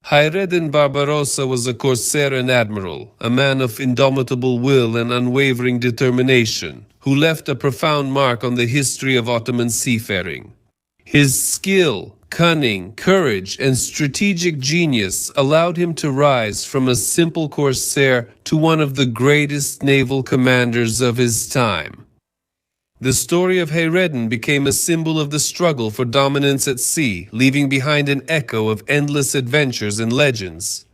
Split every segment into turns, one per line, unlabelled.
Hayreddin Barbarossa was a corsair and admiral, a man of indomitable will and unwavering determination, who left a profound mark on the history of Ottoman seafaring. His skill, cunning, courage, and strategic genius allowed him to rise from a simple corsair to one of the greatest naval commanders of his time. The story of Hayreddin became a symbol of the struggle for dominance at sea, leaving behind an echo of endless adventures and legends.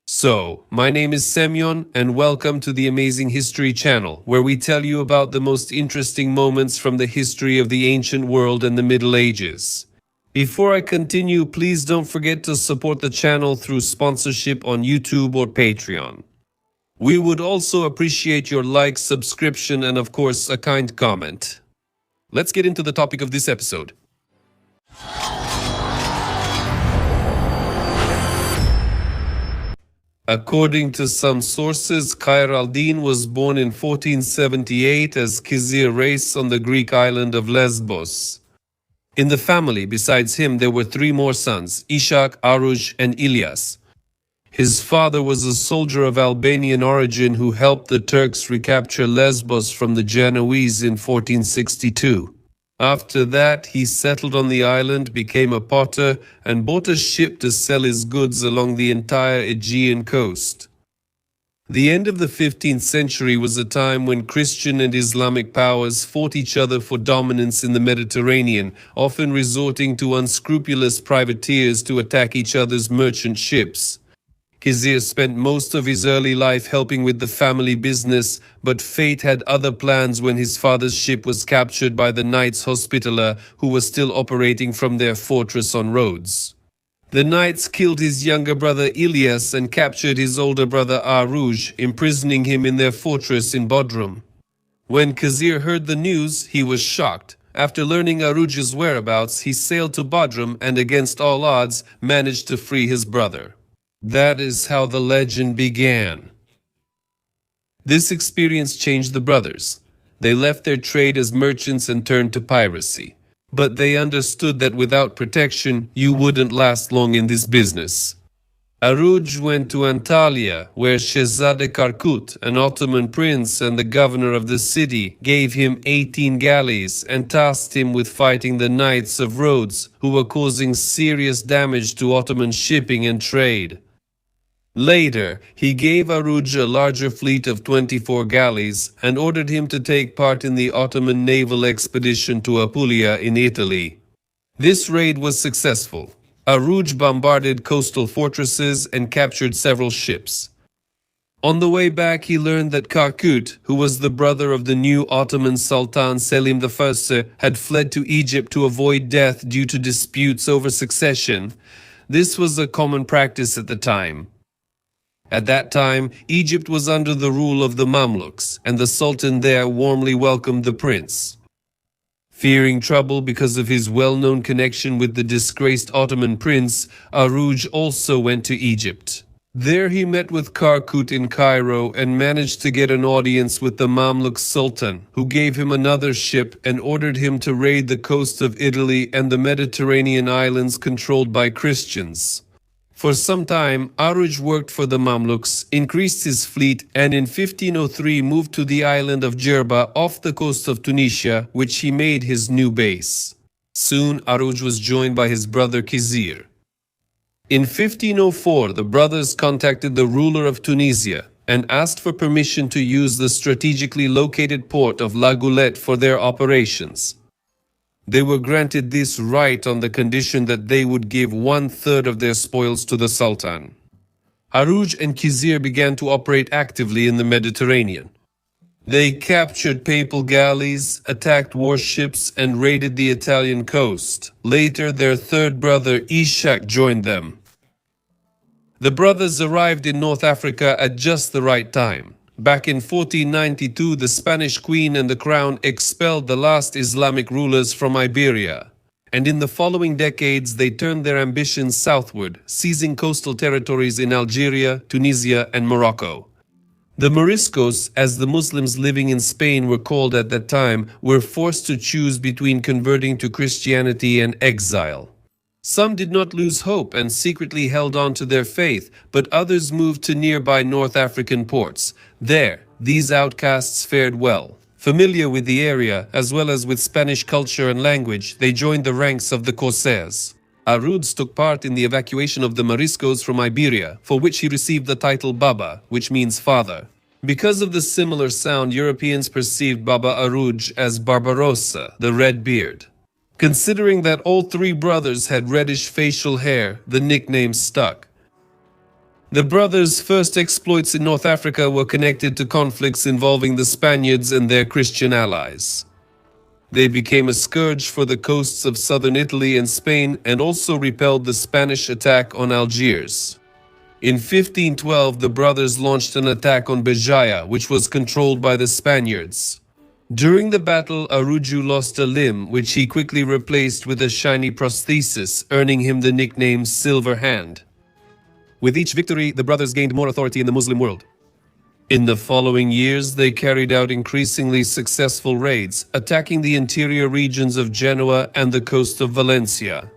So, my name is Semyon, and welcome to the Amazing History channel, where we tell you about the most interesting moments from the history of the ancient world and the Middle Ages. Before I continue, please don't forget to support the channel through sponsorship on YouTube or Patreon. We would also appreciate your like, subscription, and of course, a kind comment. Let's get into the topic of this episode. According to some sources, Hayreddin was born in 1478 as Khizir Reis on the Greek island of Lesbos. In the family, besides him, there were three more sons, Ishak, Aruj, and Ilyas. His father was a soldier of Albanian origin who helped the Turks recapture Lesbos from the Genoese in 1462. After that, he settled on the island, became a potter, and bought a ship to sell his goods along the entire Aegean coast. The end of the 15th century was a time when Christian and Islamic powers fought each other for dominance in the Mediterranean, often resorting to unscrupulous privateers to attack each other's merchant ships. Khizir spent most of his early life helping with the family business, but fate had other plans when his father's ship was captured by the Knights Hospitaller, who were still operating from their fortress on Rhodes. The Knights killed his younger brother Ilyas and captured his older brother Aruj, imprisoning him in their fortress in Bodrum. When Khizir heard the news, he was shocked. After learning Aruj's whereabouts, he sailed to Bodrum and, against all odds, managed to free his brother. That is how the legend began. This experience changed the brothers. They left their trade as merchants and turned to piracy. But they understood that without protection, you wouldn't last long in this business. Aruj went to Antalya, where Shehzade Karkut, an Ottoman prince and the governor of the city, gave him 18 galleys and tasked him with fighting the Knights of Rhodes, who were causing serious damage to Ottoman shipping and trade. Later, he gave Aruj a larger fleet of 24 galleys and ordered him to take part in the Ottoman naval expedition to Apulia in Italy. This raid was successful. Aruj bombarded coastal fortresses and captured several ships. On the way back, he learned that Karkut, who was the brother of the new Ottoman Sultan Selim I, had fled to Egypt to avoid death due to disputes over succession. This was a common practice at the time. At that time, Egypt was under the rule of the Mamluks, and the Sultan there warmly welcomed the prince. Fearing trouble because of his well-known connection with the disgraced Ottoman prince, Aruj also went to Egypt. There he met with Karkut in Cairo and managed to get an audience with the Mamluk Sultan, who gave him another ship and ordered him to raid the coast of Italy and the Mediterranean islands controlled by Christians. For some time, Aruj worked for the Mamluks, increased his fleet, and in 1503 moved to the island of Jerba off the coast of Tunisia, which he made his new base. Soon, Aruj was joined by his brother Khizir. In 1504, the brothers contacted the ruler of Tunisia and asked for permission to use the strategically located port of La Goulette for their operations. They were granted this right on the condition that they would give 1/3 of their spoils to the Sultan. Aruj and Khizir began to operate actively in the Mediterranean. They captured papal galleys, attacked warships, and raided the Italian coast. Later, their third brother Ishak joined them. The brothers arrived in North Africa at just the right time. Back in 1492, the Spanish Queen and the Crown expelled the last Islamic rulers from Iberia. And in the following decades, they turned their ambitions southward, seizing coastal territories in Algeria, Tunisia, and Morocco. The Moriscos, as the Muslims living in Spain were called at that time, were forced to choose between converting to Christianity and exile. Some did not lose hope and secretly held on to their faith, but others moved to nearby North African ports. There, these outcasts fared well. Familiar with the area, as well as with Spanish culture and language, they joined the ranks of the Corsairs. Aruj took part in the evacuation of the Moriscos from Iberia, for which he received the title Baba, which means father. Because of the similar sound, Europeans perceived Baba Aruj as Barbarossa, the Red Beard. Considering that all three brothers had reddish facial hair, the nickname stuck. The brothers' first exploits in North Africa were connected to conflicts involving the Spaniards and their Christian allies. They became a scourge for the coasts of southern Italy and Spain and also repelled the Spanish attack on Algiers. In 1512, the brothers launched an attack on Béjaïa, which was controlled by the Spaniards. During the battle, Aruju lost a limb, which he quickly replaced with a shiny prosthesis, earning him the nickname Silver Hand. With each victory, the brothers gained more authority in the Muslim world. In the following years, they carried out increasingly successful raids, attacking the interior regions of Genoa and the coast of Valencia.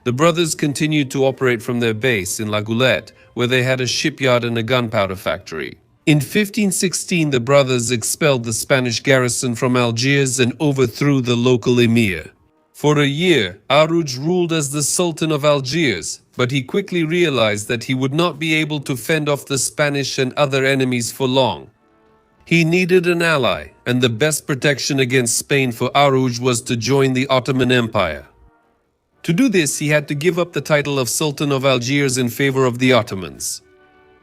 The brothers continued to operate from their base in La Goulette, where they had a shipyard and a gunpowder factory. In 1516, the brothers expelled the Spanish garrison from Algiers and overthrew the local emir. For a year, Aruj ruled as the Sultan of Algiers, but he quickly realized that he would not be able to fend off the Spanish and other enemies for long. He needed an ally, and the best protection against Spain for Aruj was to join the Ottoman Empire. To do this, he had to give up the title of Sultan of Algiers in favor of the Ottomans.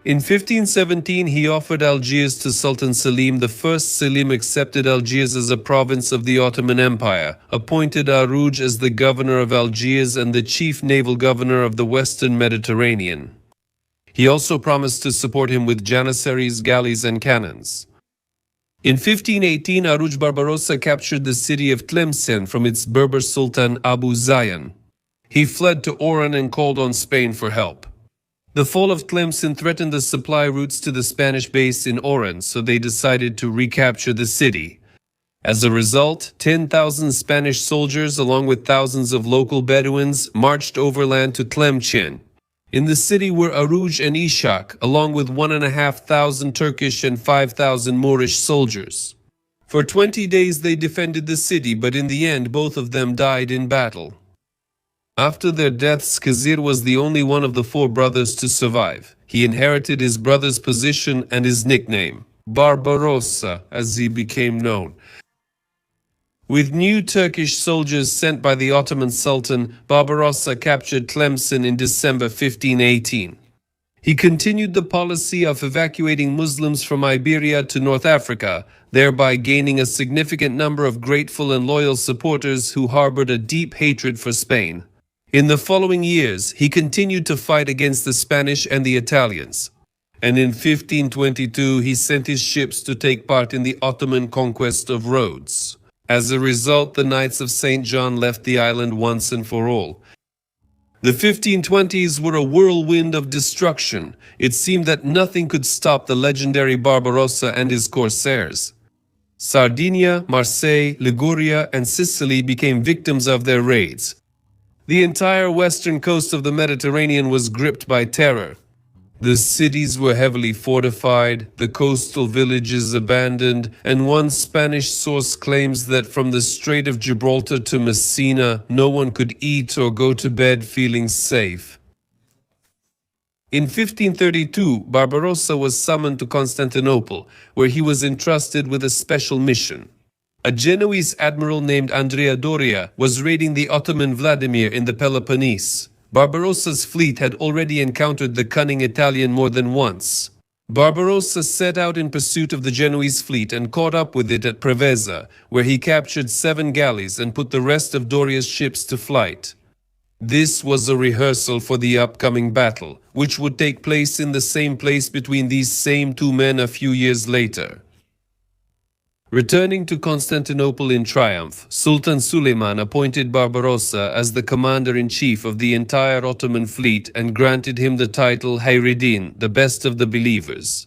In 1517, he offered Algiers to Sultan Selim. The first Selim accepted Algiers as a province of the Ottoman Empire, appointed Aruj as the governor of Algiers and the chief naval governor of the Western Mediterranean. He also promised to support him with janissaries, galleys, and cannons. In 1518, Aruj Barbarossa captured the city of Tlemcen from its Berber Sultan Abu Zayan. He fled to Oran and called on Spain for help. The fall of Tlemcen threatened the supply routes to the Spanish base in Oran, so they decided to recapture the city. As a result, 10,000 Spanish soldiers, along with thousands of local Bedouins, marched overland to Tlemcen. In the city were Aruj and Ishak, along with 1,500 Turkish and 5,000 Moorish soldiers. For 20 days they defended the city, but in the end both of them died in battle. After their deaths, Khizr was the only one of the four brothers to survive. He inherited his brother's position and his nickname, Barbarossa, as he became known. With new Turkish soldiers sent by the Ottoman Sultan, Barbarossa captured Tlemcen in December 1518. He continued the policy of evacuating Muslims from Iberia to North Africa, thereby gaining a significant number of grateful and loyal supporters who harbored a deep hatred for Spain. In the following years, he continued to fight against the Spanish and the Italians. And in 1522, he sent his ships to take part in the Ottoman conquest of Rhodes. As a result, the Knights of St. John left the island once and for all. The 1520s were a whirlwind of destruction. It seemed that nothing could stop the legendary Barbarossa and his corsairs. Sardinia, Marseille, Liguria, and Sicily became victims of their raids. The entire western coast of the Mediterranean was gripped by terror. The cities were heavily fortified, the coastal villages abandoned, and one Spanish source claims that from the Strait of Gibraltar to Messina, no one could eat or go to bed feeling safe. In 1532, Barbarossa was summoned to Constantinople, where he was entrusted with a special mission. A Genoese admiral named Andrea Doria was raiding the Ottoman Vladimir in the Peloponnese. Barbarossa's fleet had already encountered the cunning Italian more than once. Barbarossa set out in pursuit of the Genoese fleet and caught up with it at Preveza, where he captured 7 galleys and put the rest of Doria's ships to flight. This was a rehearsal for the upcoming battle, which would take place in the same place between these same two men a few years later. Returning to Constantinople in triumph, Sultan Suleiman appointed Barbarossa as the commander-in-chief of the entire Ottoman fleet and granted him the title Hayreddin, the best of the believers.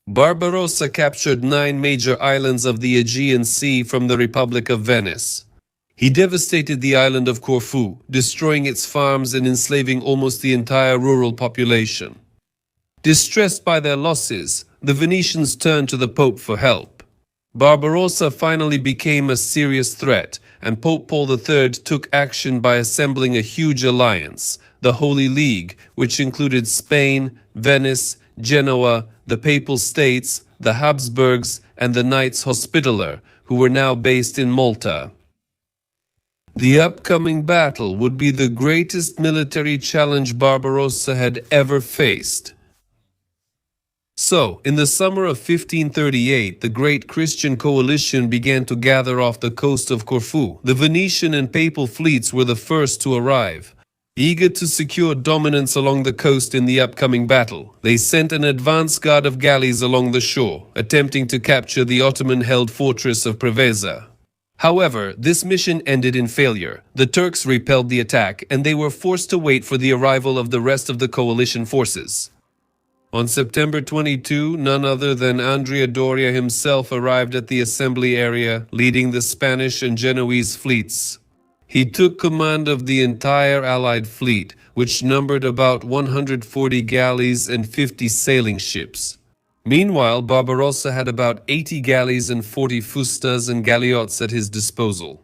Barbarossa captured 9 major islands of the Aegean Sea from the Republic of Venice. He devastated the island of Corfu, destroying its farms and enslaving almost the entire rural population. Distressed by their losses, the Venetians turned to the Pope for help. Barbarossa finally became a serious threat, and Pope Paul III took action by assembling a huge alliance, the Holy League, which included Spain, Venice, Genoa, the Papal States, the Habsburgs, and the Knights Hospitaller, who were now based in Malta. The upcoming battle would be the greatest military challenge Barbarossa had ever faced. So, in the summer of 1538, the great Christian coalition began to gather off the coast of Corfu. The Venetian and Papal fleets were the first to arrive. Eager to secure dominance along the coast in the upcoming battle, they sent an advance guard of galleys along the shore, attempting to capture the Ottoman-held fortress of Preveza. However, this mission ended in failure. The Turks repelled the attack, and they were forced to wait for the arrival of the rest of the coalition forces. On September 22, none other than Andrea Doria himself arrived at the assembly area, leading the Spanish and Genoese fleets. He took command of the entire Allied fleet, which numbered about 140 galleys and 50 sailing ships. Meanwhile, Barbarossa had about 80 galleys and 40 fustas and galiots at his disposal.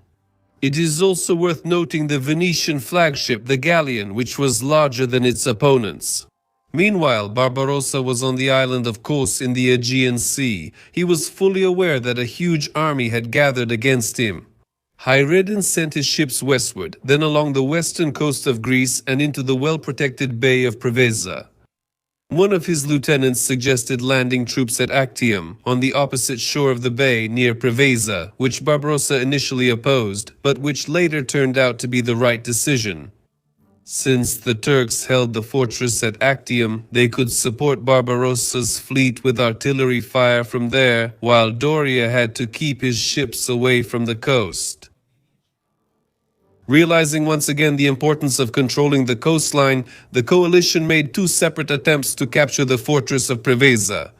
It is also worth noting the Venetian flagship, the galleon, which was larger than its opponents. Meanwhile, Barbarossa was on the island of Kos in the Aegean Sea. He was fully aware that a huge army had gathered against him. Hayreddin sent his ships westward, then along the western coast of Greece and into the well-protected Bay of Preveza. One of his lieutenants suggested landing troops at Actium, on the opposite shore of the bay near Preveza, which Barbarossa initially opposed, but which later turned out to be the right decision. Since the Turks held the fortress at Actium, they could support Barbarossa's fleet with artillery fire from there, while Doria had to keep his ships away from the coast. Realizing once again the importance of controlling the coastline, the coalition made two separate attempts to capture the fortress of Preveza.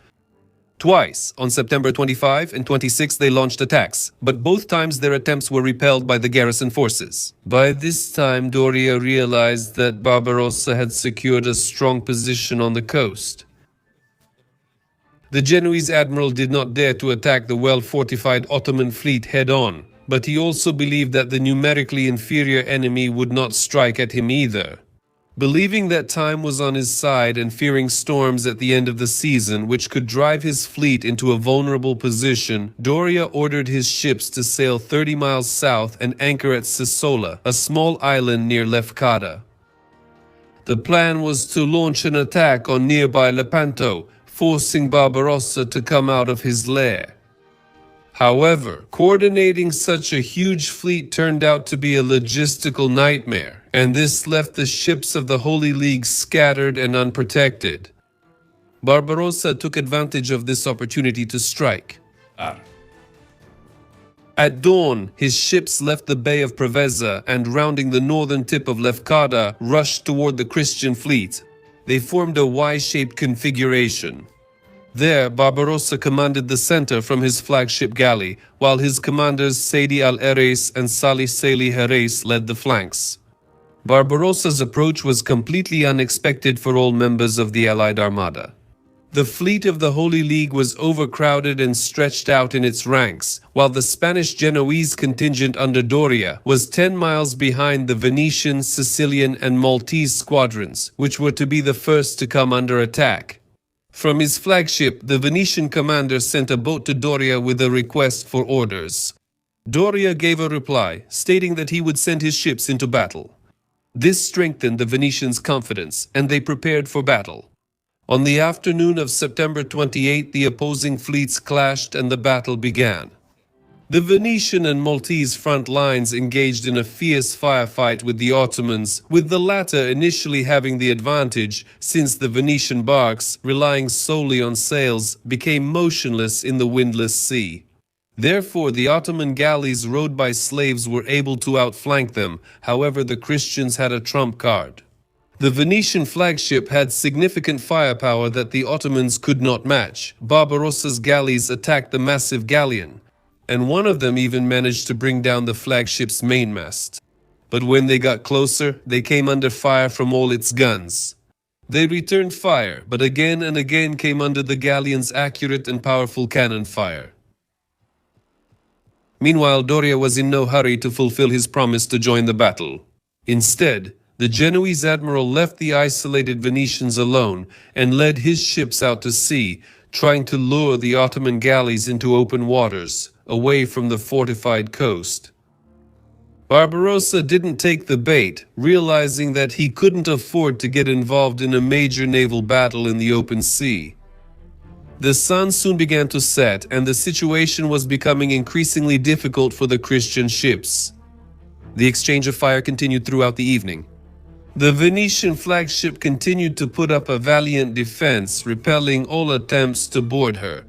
Twice, on September 25 and 26, they launched attacks, but both times their attempts were repelled by the garrison forces. By this time, Doria realized that Barbarossa had secured a strong position on the coast. The Genoese admiral did not dare to attack the well-fortified Ottoman fleet head-on, but he also believed that the numerically inferior enemy would not strike at him either. Believing that time was on his side and fearing storms at the end of the season which could drive his fleet into a vulnerable position, Doria ordered his ships to sail 30 miles south and anchor at Sissola, a small island near Lefkada. The plan was to launch an attack on nearby Lepanto, forcing Barbarossa to come out of his lair. However, coordinating such a huge fleet turned out to be a logistical nightmare, and this left the ships of the Holy League scattered and unprotected. Barbarossa took advantage of this opportunity to strike. At dawn, his ships left the Bay of Preveza and, rounding the northern tip of Lefkada, rushed toward the Christian fleet. They formed a Y-shaped configuration. There, Barbarossa commanded the center from his flagship galley, while his commanders Seydi al-Ereis and Salih Salih Hereis led the flanks. Barbarossa's approach was completely unexpected for all members of the Allied Armada. The fleet of the Holy League was overcrowded and stretched out in its ranks, while the Spanish-Genoese contingent under Doria was 10 miles behind the Venetian, Sicilian, and Maltese squadrons, which were to be the first to come under attack. From his flagship, the Venetian commander sent a boat to Doria with a request for orders. Doria gave a reply, stating that he would send his ships into battle. This strengthened the Venetians' confidence, and they prepared for battle. On the afternoon of September 28, the opposing fleets clashed and the battle began. The Venetian and Maltese front lines engaged in a fierce firefight with the Ottomans, with the latter initially having the advantage since the Venetian barks, relying solely on sails, became motionless in the windless sea. Therefore, the Ottoman galleys rowed by slaves were able to outflank them. However, the Christians had a trump card. The Venetian flagship had significant firepower that the Ottomans could not match. Barbarossa's galleys attacked the massive galleon. and one of them even managed to bring down the flagship's mainmast. But when they got closer, they came under fire from all its guns. They returned fire, but again and again came under the galleon's accurate and powerful cannon fire. Meanwhile, Doria was in no hurry to fulfill his promise to join the battle. Instead, the Genoese admiral left the isolated Venetians alone and led his ships out to sea, trying to lure the Ottoman galleys into open waters, away from the fortified coast. Barbarossa didn't take the bait, realizing that he couldn't afford to get involved in a major naval battle in the open sea. The sun soon began to set, and the situation was becoming increasingly difficult for the Christian ships. The exchange of fire continued throughout the evening. The Venetian flagship continued to put up a valiant defense, repelling all attempts to board her.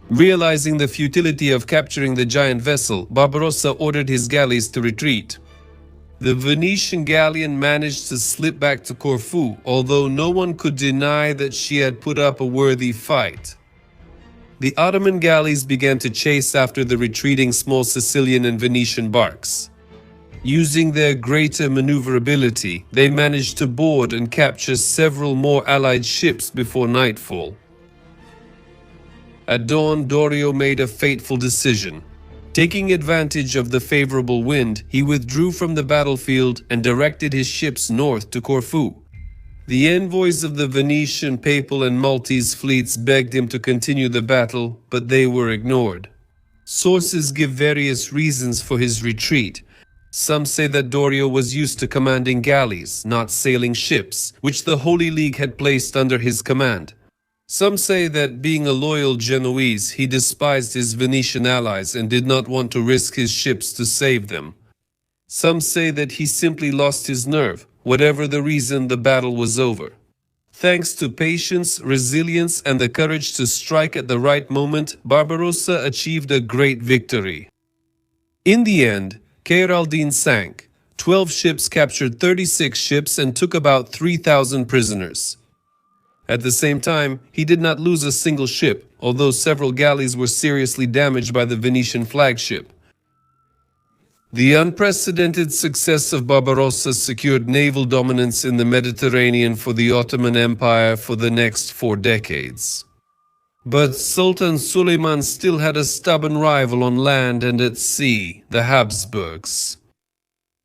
Realizing the futility of capturing the giant vessel, Barbarossa ordered his galleys to retreat. The Venetian galleon managed to slip back to Corfu, although no one could deny that she had put up a worthy fight. The Ottoman galleys began to chase after the retreating small Sicilian and Venetian barks. Using their greater maneuverability, they managed to board and capture several more Allied ships before nightfall. At dawn, Doria made a fateful decision. Taking advantage of the favorable wind, he withdrew from the battlefield and directed his ships north to Corfu. The envoys of the Venetian, Papal, and Maltese fleets begged him to continue the battle, but they were ignored. Sources give various reasons for his retreat. Some say that Doria was used to commanding galleys, not sailing ships, which the Holy League had placed under his command. Some say that being a loyal Genoese, he despised his Venetian allies and did not want to risk his ships to save them. Some say that he simply lost his nerve. Whatever the reason, the battle was over. Thanks to patience, resilience, and the courage to strike at the right moment, Barbarossa achieved a great victory. In the end, Hayreddin sank. 12 ships captured 36 ships and took about 3,000 prisoners. At the same time, he did not lose a single ship, although several galleys were seriously damaged by the Venetian flagship. The unprecedented success of Barbarossa secured naval dominance in the Mediterranean for the Ottoman Empire for the next 4 decades. But Sultan Suleiman still had a stubborn rival on land and at sea, the Habsburgs.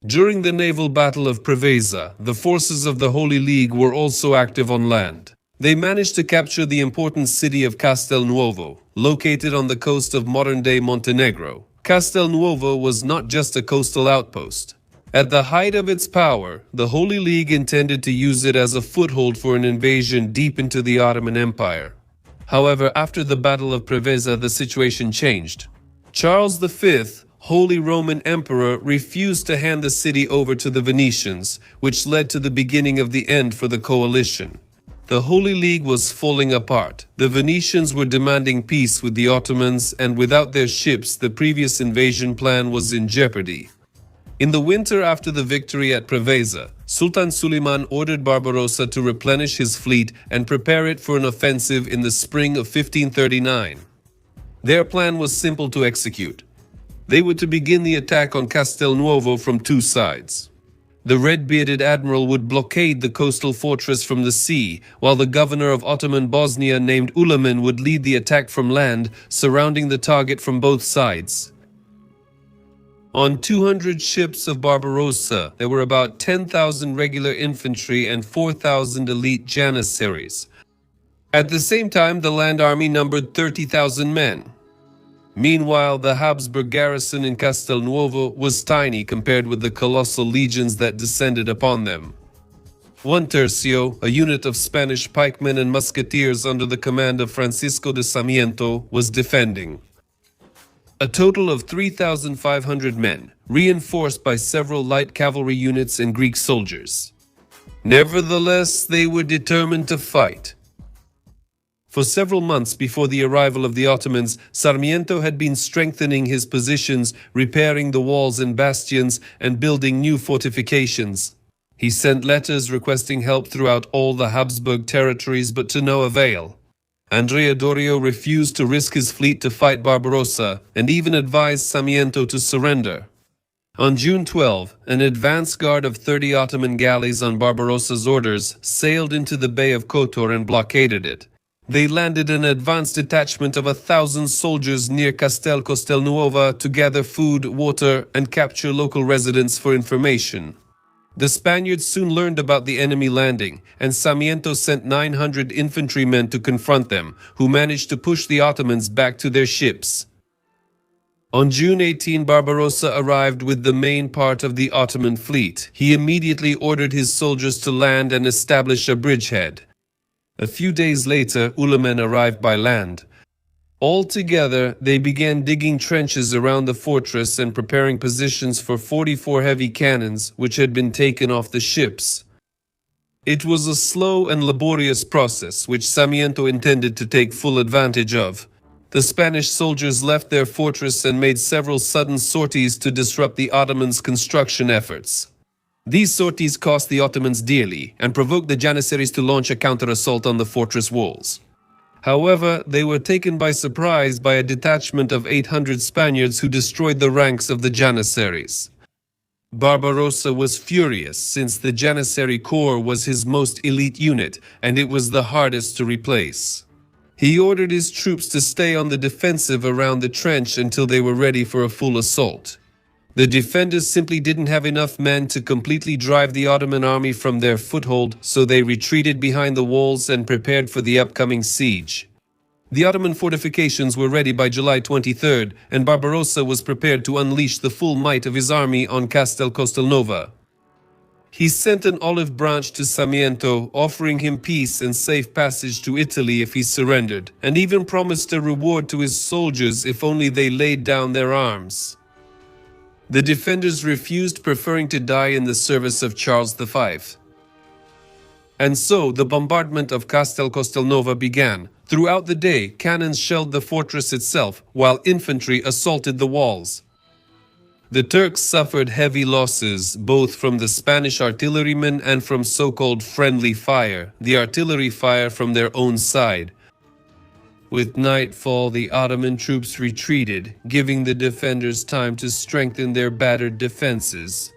During the naval Battle of Preveza, the forces of the Holy League were also active on land. They managed to capture the important city of Castelnuovo, located on the coast of modern-day Montenegro. Castelnuovo was not just a coastal outpost. At the height of its power, the Holy League intended to use it as a foothold for an invasion deep into the Ottoman Empire. However, after the Battle of Preveza, the situation changed. Charles V, Holy Roman Emperor, refused to hand the city over to the Venetians, which led to the beginning of the end for the coalition. The Holy League was falling apart. The Venetians were demanding peace with the Ottomans, and without their ships, the previous invasion plan was in jeopardy. In the winter after the victory at Preveza, Sultan Suleiman ordered Barbarossa to replenish his fleet and prepare it for an offensive in the spring of 1539. Their plan was simple to execute. They were to begin the attack on Castelnuovo from 2 sides. The red-bearded admiral would blockade the coastal fortress from the sea, while the governor of Ottoman Bosnia named Ulaman would lead the attack from land, surrounding the target from both sides. On 200 ships of Barbarossa, there were about 10,000 regular infantry and 4,000 elite janissaries. At the same time, the land army numbered 30,000 men. Meanwhile, the Habsburg garrison in Castelnuovo was tiny compared with the colossal legions that descended upon them. 1 tercio, a unit of Spanish pikemen and musketeers under the command of Francisco de Sarmiento, was defending. A total of 3,500 men, reinforced by several light cavalry units and Greek soldiers. Nevertheless, they were determined to fight. For several months before the arrival of the Ottomans, Sarmiento had been strengthening his positions, repairing the walls and bastions, and building new fortifications. He sent letters requesting help throughout all the Habsburg territories, but to no avail. Andrea Dorio refused to risk his fleet to fight Barbarossa and even advised Sarmiento to surrender. On June 12, an advance guard of 30 Ottoman galleys on Barbarossa's orders sailed into the Bay of Kotor and blockaded it. They landed an advance detachment of 1,000 soldiers near Castelnuovo to gather food, water, and capture local residents for information. The Spaniards soon learned about the enemy landing, and Sarmiento sent 900 infantrymen to confront them, who managed to push the Ottomans back to their ships. On June 18, Barbarossa arrived with the main part of the Ottoman fleet. He immediately ordered his soldiers to land and establish a bridgehead. A few days later, Ottoman arrived by land. Altogether, they began digging trenches around the fortress and preparing positions for 44 heavy cannons, which had been taken off the ships. It was a slow and laborious process, which Sarmiento intended to take full advantage of. The Spanish soldiers left their fortress and made several sudden sorties to disrupt the Ottomans' construction efforts. These sorties cost the Ottomans dearly and provoked the Janissaries to launch a counter-assault on the fortress walls. However, they were taken by surprise by a detachment of 800 Spaniards who destroyed the ranks of the Janissaries. Barbarossa was furious since the Janissary Corps was his most elite unit and it was the hardest to replace. He ordered his troops to stay on the defensive around the trench until they were ready for a full assault. The defenders simply didn't have enough men to completely drive the Ottoman army from their foothold, so they retreated behind the walls and prepared for the upcoming siege. The Ottoman fortifications were ready by July 23rd, and Barbarossa was prepared to unleash the full might of his army on Castelnuovo. He sent an olive branch to Sarmiento, offering him peace and safe passage to Italy if he surrendered, and even promised a reward to his soldiers if only they laid down their arms. The defenders refused, preferring to die in the service of Charles V. And so the bombardment of Castelnuovo began. Throughout the day, cannons shelled the fortress itself, while infantry assaulted the walls. The Turks suffered heavy losses, both from the Spanish artillerymen and from so-called friendly fire, the artillery fire from their own side. With nightfall, the Ottoman troops retreated, giving the defenders time to strengthen their battered defenses.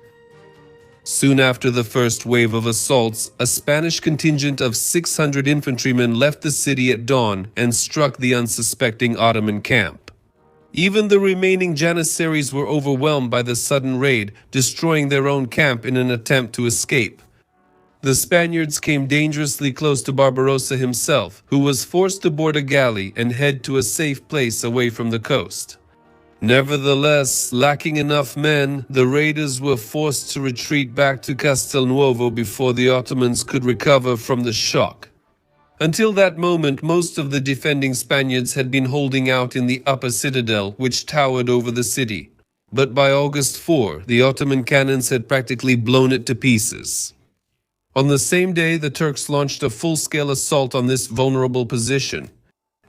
Soon after the first wave of assaults, a Spanish contingent of 600 infantrymen left the city at dawn and struck the unsuspecting Ottoman camp. Even the remaining Janissaries were overwhelmed by the sudden raid, destroying their own camp in an attempt to escape. The Spaniards came dangerously close to Barbarossa himself, who was forced to board a galley and head to a safe place away from the coast. Nevertheless, lacking enough men, the raiders were forced to retreat back to Castelnuovo before the Ottomans could recover from the shock. Until that moment, most of the defending Spaniards had been holding out in the upper citadel, which towered over the city. But by August 4, the Ottoman cannons had practically blown it to pieces. On the same day, the Turks launched a full-scale assault on this vulnerable position.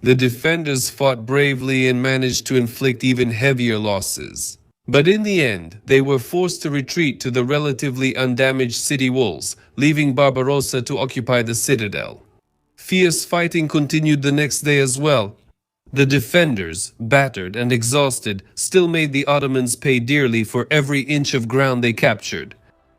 The defenders fought bravely and managed to inflict even heavier losses. But in the end, they were forced to retreat to the relatively undamaged city walls, leaving Barbarossa to occupy the citadel. Fierce fighting continued the next day as well. The defenders, battered and exhausted, still made the Ottomans pay dearly for every inch of ground they captured.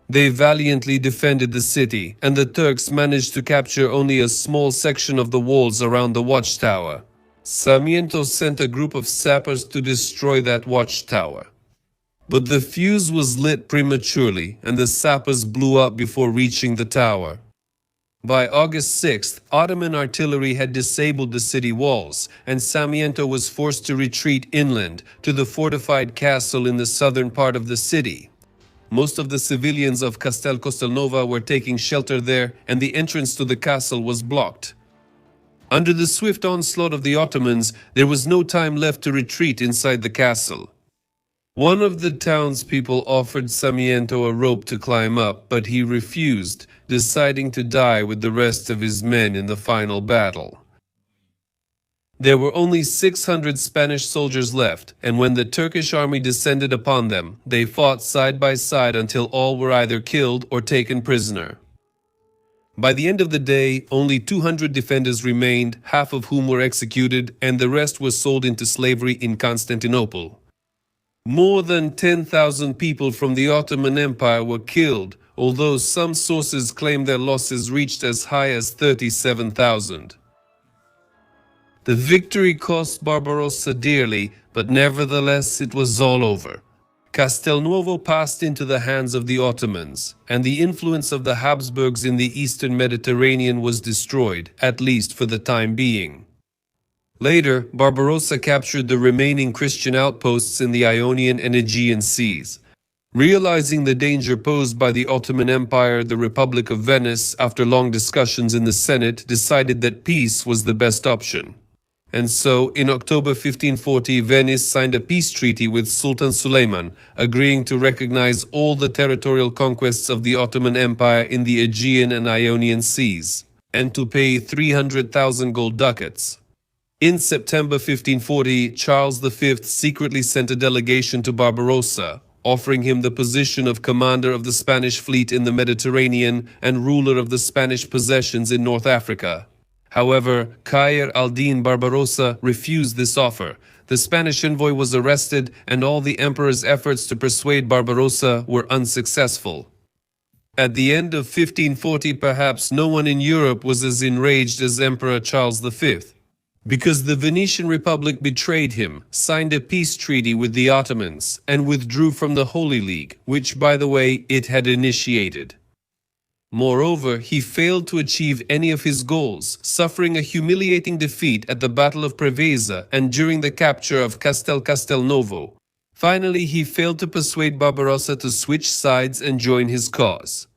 They valiantly defended the city, and the Turks managed to capture only a small section of the walls around the watchtower. Sarmiento sent a group of sappers to destroy that watchtower. But the fuse was lit prematurely, and the sappers blew up before reaching the tower. By August 6th, Ottoman artillery had disabled the city walls, and Sarmiento was forced to retreat inland to the fortified castle in the southern part of the city. Most of the civilians of Castelnuovo were taking shelter there, and the entrance to the castle was blocked. Under the swift onslaught of the Ottomans, there was no time left to retreat inside the castle. One of the townspeople offered Sarmiento a rope to climb up, but he refused, deciding to die with the rest of his men in the final battle. There were only 600 Spanish soldiers left, and when the Turkish army descended upon them, they fought side by side until all were either killed or taken prisoner. By the end of the day, only 200 defenders remained, half of whom were executed, and the rest were sold into slavery in Constantinople. More than 10,000 people from the Ottoman Empire were killed, although some sources claim their losses reached as high as 37,000. The victory cost Barbarossa dearly, but nevertheless it was all over. Castelnuovo passed into the hands of the Ottomans, and the influence of the Habsburgs in the eastern Mediterranean was destroyed, at least for the time being. Later, Barbarossa captured the remaining Christian outposts in the Ionian and Aegean seas. Realizing the danger posed by the Ottoman Empire, the Republic of Venice, after long discussions in the Senate, decided that peace was the best option. And so, in October 1540, Venice signed a peace treaty with Sultan Suleiman, agreeing to recognize all the territorial conquests of the Ottoman Empire in the Aegean and Ionian seas, and to pay 300,000 gold ducats. In September 1540, Charles V secretly sent a delegation to Barbarossa, offering him the position of commander of the Spanish fleet in the Mediterranean and ruler of the Spanish possessions in North Africa. However, Khayr al-Din Barbarossa refused this offer. The Spanish envoy was arrested, and all the emperor's efforts to persuade Barbarossa were unsuccessful. At the end of 1540, perhaps no one in Europe was as enraged as Emperor Charles V, because the Venetian Republic betrayed him, signed a peace treaty with the Ottomans, and withdrew from the Holy League, which, by the way, it had initiated. Moreover, he failed to achieve any of his goals, suffering a humiliating defeat at the Battle of Preveza and during the capture of Castelnuovo. Finally, he failed to persuade Barbarossa to switch sides and join his cause.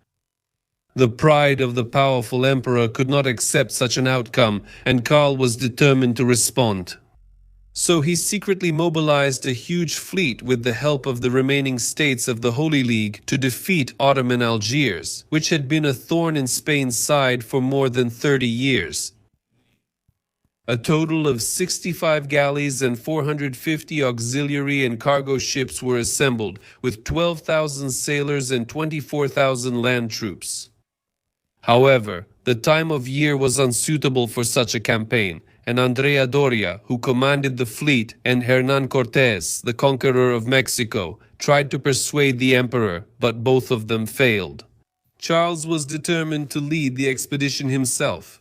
The pride of the powerful emperor could not accept such an outcome, and Karl was determined to respond. So he secretly mobilized a huge fleet with the help of the remaining states of the Holy League to defeat Ottoman Algiers, which had been a thorn in Spain's side for more than 30 years. A total of 65 galleys and 450 auxiliary and cargo ships were assembled, with 12,000 sailors and 24,000 land troops. However, the time of year was unsuitable for such a campaign, and Andrea Doria, who commanded the fleet, and Hernán Cortés, the conqueror of Mexico, tried to persuade the emperor, but both of them failed. Charles was determined to lead the expedition himself.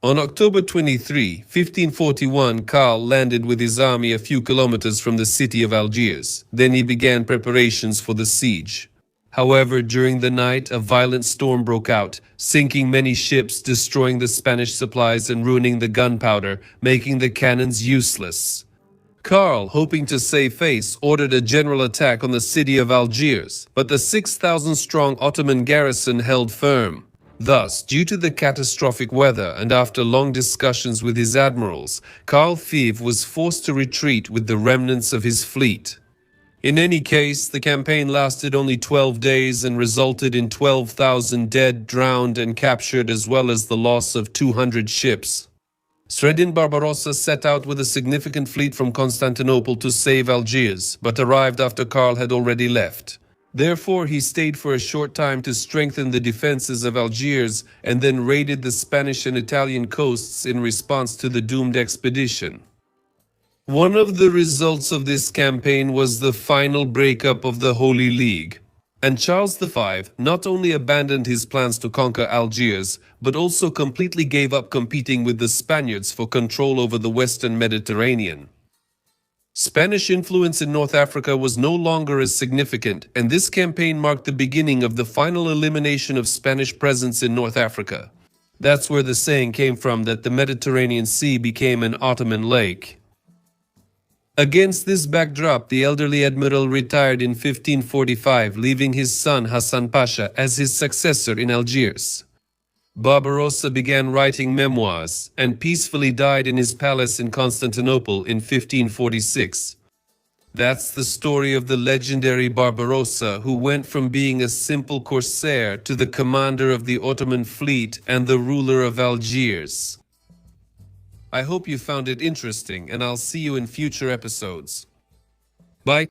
On October 23, 1541, Karl landed with his army a few kilometers from the city of Algiers. Then he began preparations for the siege. However, during the night, a violent storm broke out, sinking many ships, destroying the Spanish supplies and ruining the gunpowder, making the cannons useless. Karl, hoping to save face, ordered a general attack on the city of Algiers, but the 6,000-strong Ottoman garrison held firm. Thus, due to the catastrophic weather and after long discussions with his admirals, Karl V was forced to retreat with the remnants of his fleet. In any case, the campaign lasted only 12 days and resulted in 12,000 dead, drowned, and captured, as well as the loss of 200 ships. Hayreddin Barbarossa set out with a significant fleet from Constantinople to save Algiers, but arrived after Karl had already left. Therefore, he stayed for a short time to strengthen the defenses of Algiers and then raided the Spanish and Italian coasts in response to the doomed expedition. One of the results of this campaign was the final breakup of the Holy League, and Charles V not only abandoned his plans to conquer Algiers, but also completely gave up competing with the Spaniards for control over the Western Mediterranean. Spanish influence in North Africa was no longer as significant, and this campaign marked the beginning of the final elimination of Spanish presence in North Africa. That's where the saying came from that the Mediterranean Sea became an Ottoman lake. Against this backdrop, the elderly Admiral retired in 1545, leaving his son Hassan Pasha as his successor in Algiers. Barbarossa began writing memoirs and peacefully died in his palace in Constantinople in 1546. That's the story of the legendary Barbarossa, who went from being a simple corsair to the commander of the Ottoman fleet and the ruler of Algiers. I hope you found it interesting, and I'll see you in future episodes. Bye.